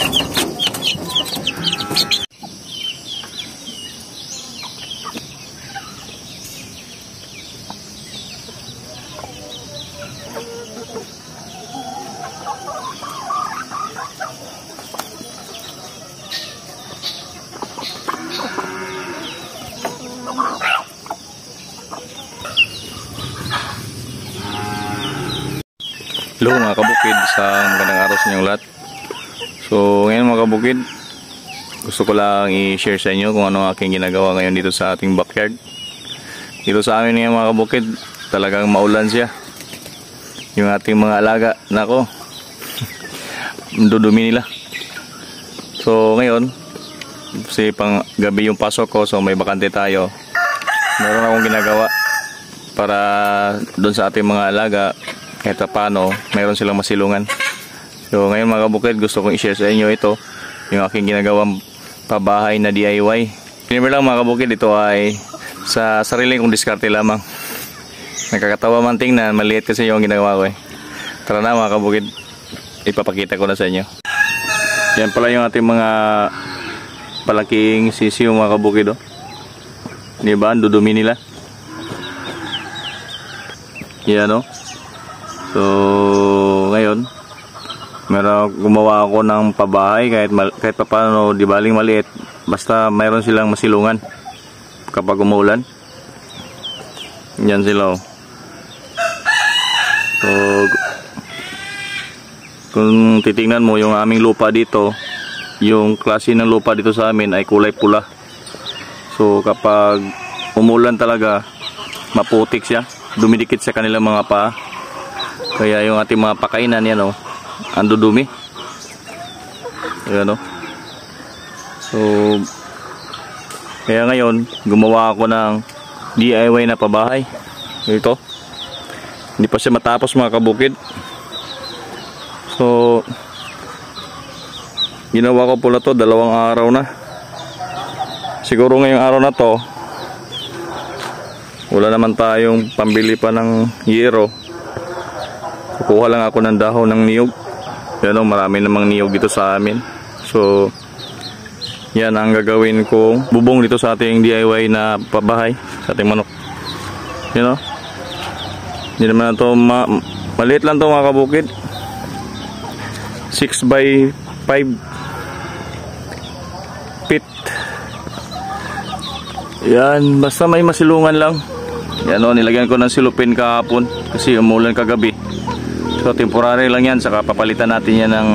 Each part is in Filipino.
Hello mga kabukid, sa magandang araw sa inyong lahat. So ngayon mga kabukid, gusto ko lang i-share sa inyo kung ano aking ginagawa ngayon dito sa ating backyard. Dito sa amin ngayon mga kabukid, talagang maulan siya. Yung ating mga alaga, nako, dudumi nila. So ngayon, kasi pang gabi yung pasok ko, so may bakante tayo. Meron akong ginagawa para doon sa ating mga alaga, kahit paano, mayroon silang masilungan. So ngayon mga kabukid, gusto kong i-share sa inyo ito, yung aking ginagawang pabahay na DIY. Remember lang mga kabukid, ito ay sa sarili kong diskarte lamang. Nakakatawa man tingnan, maliit kasi yung ginagawa ko eh. Tara na mga kabukid, ipapakita ko na sa inyo. Yan pala yung ating mga palaking sisiyo mga kabukid, oh. Diba, ang dudumi nila. Yan, oh. So ngayon gumawa ako ng pabahay kahit paano, di baling maliit, basta mayroon silang masilungan kapag umuulan. Yan sila, oh. So kung titingnan mo yung aming lupa dito, yung klase ng lupa dito sa amin ay kulay pula. So kapag umuulan talaga, maputik siya, dumidikit sa kanilang mga paa. Kaya yung ating mga pakainan yan, oh, ang dudumi. Ayan, oh. So kaya ngayon gumawa ako ng DIY na pabahay. Ito, hindi pa siya matapos mga kabukid. So ginawa ko pula to 2 araw na. Siguro ngayong araw na to wala naman tayong pambili pa ng yero. Kukuha lang ako ng dahon ng niyog. Yan, oh, marami namang niyog dito sa amin. So yan ang gagawin kong bubong dito sa ating DIY na pabahay sa ating manok. You know, hindi naman ito maliit lang ito mga kabukid. 6 by 5 feet. Yan, basta may masilungan lang. Yan, oh, nilagyan ko ng silupin kahapon kasi umulan kagabi. So temporary lang yan, saka papalitan natin yan ng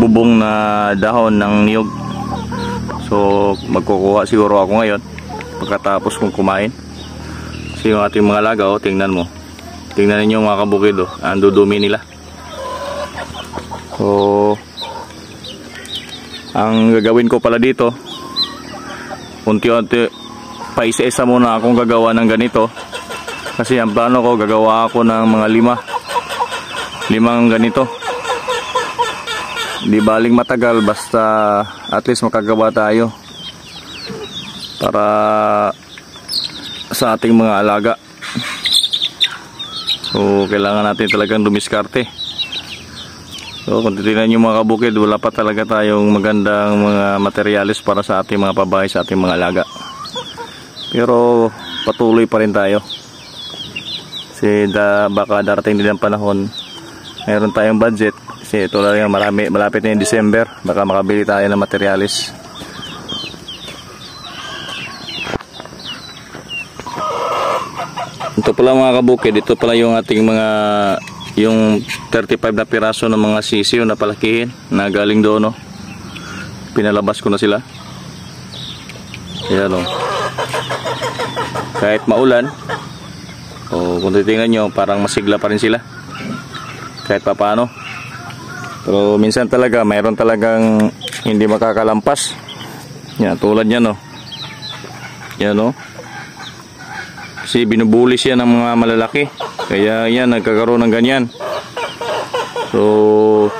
bubong na dahon ng niyog. So magkukuha siguro ako ngayon pagkatapos kong kumain. Kasi yung ating mga laga, oh, tingnan mo. Tingnan ninyo mga kabukid, oh, ang dudumi nila. So ang gagawin ko pala dito, unti-unti paisa-isa muna akong gagawa ng ganito. Kasi ang plano ko, gagawa ako ng mga 5 ganito. Di baling matagal, basta at least makagawa tayo para sa ating mga alaga. So kailangan natin talagang dumiskarte. So kung titignan nyo mga kabukid, wala pa talaga tayong magandang mga materyales para sa ating mga pabahay, sa ating mga alaga. Pero patuloy pa rin tayo. Kasi baka darating din ang panahon, mayroon tayong budget. Kasi ito lang yung malapit na yung December, baka makabili tayo ng materyales. Ito pala mga kabukid, ito pala yung ating mga yung 35 na piraso ng mga sisiyo na palakihin na galing doon, oh. Pinalabas ko na sila. Ayan, oh. Kahit maulan, oh, kung titingnan nyo, parang masigla pa rin sila kahit papaano. Pero minsan talaga mayroon talagang hindi makakalampas. Yan, tulad yan, oh. Yan, oh. Kasi binubuli siya ng mga malalaki, kaya yan, nagkakaroon ng ganyan. So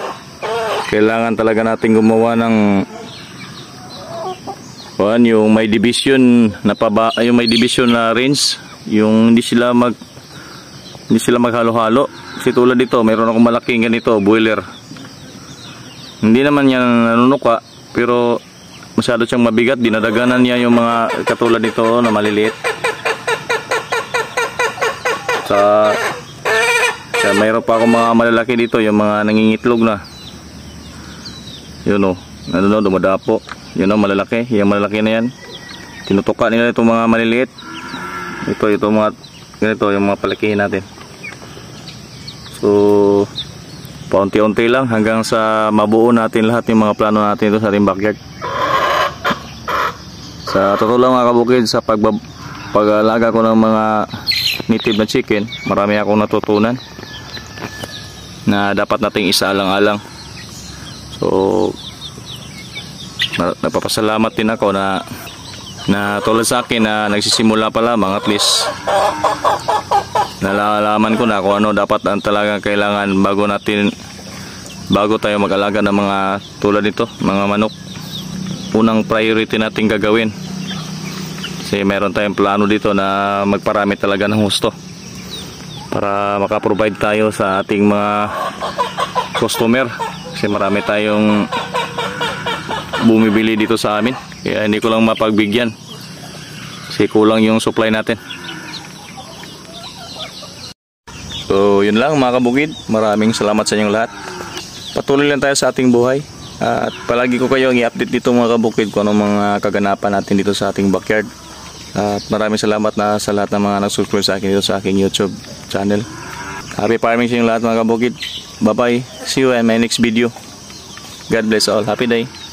kailangan talaga natin gumawa ng yung may division na yung may division na range, yung hindi sila maghalo-halo. Kasi tulad dito, mayroon akong malaking ganito, boiler Hindi naman yan nanunuka, pero masyado siyang mabigat. Dinadaganan niya yung mga katulad nito na maliliit. Sa mayroon pa ako mga malalaki dito, yung mga nangingitlog na. Yun o, dumadapo. Yun o, malalaki. Yung malalaki na yan. Tinutuka nila itong mga maliliit. Ito mga ganito, yung mga palakihin natin. So paunti-unti lang hanggang sa mabuo natin lahat yung mga plano natin ito sa ating backyard. Sa totoo lang mga kabukid, sa pag-alaga ko ng mga native na chicken, marami akong natutunan na dapat nating isaalang-alang. So nagpapasalamat din ako na tulad sa akin na nagsisimula pa lamang, at least nalalaman ko na kung ano dapat ang talagang kailangan bago tayo mag-alaga ng mga tulad nito, mga manok. Unang priority natin gagawin, kasi meron tayong plano dito na magparami talaga ng husto para makaprovide tayo sa ating mga customer, kasi marami tayong bumibili dito sa amin, kaya hindi ko lang mapagbigyan kasi kulang yung supply natin. So yun lang mga kabukid, maraming salamat sa inyong lahat. Patuloy lang tayo sa ating buhay, at palagi ko kayong i-update dito mga kabukid kung anong mga kaganapan natin dito sa ating backyard. At maraming salamat na sa lahat ng mga nag-subscribe sa akin dito sa aking YouTube channel. Happy farming sa inyong lahat mga kabukid. Bye bye, see you in my next video. God bless all. Happy day.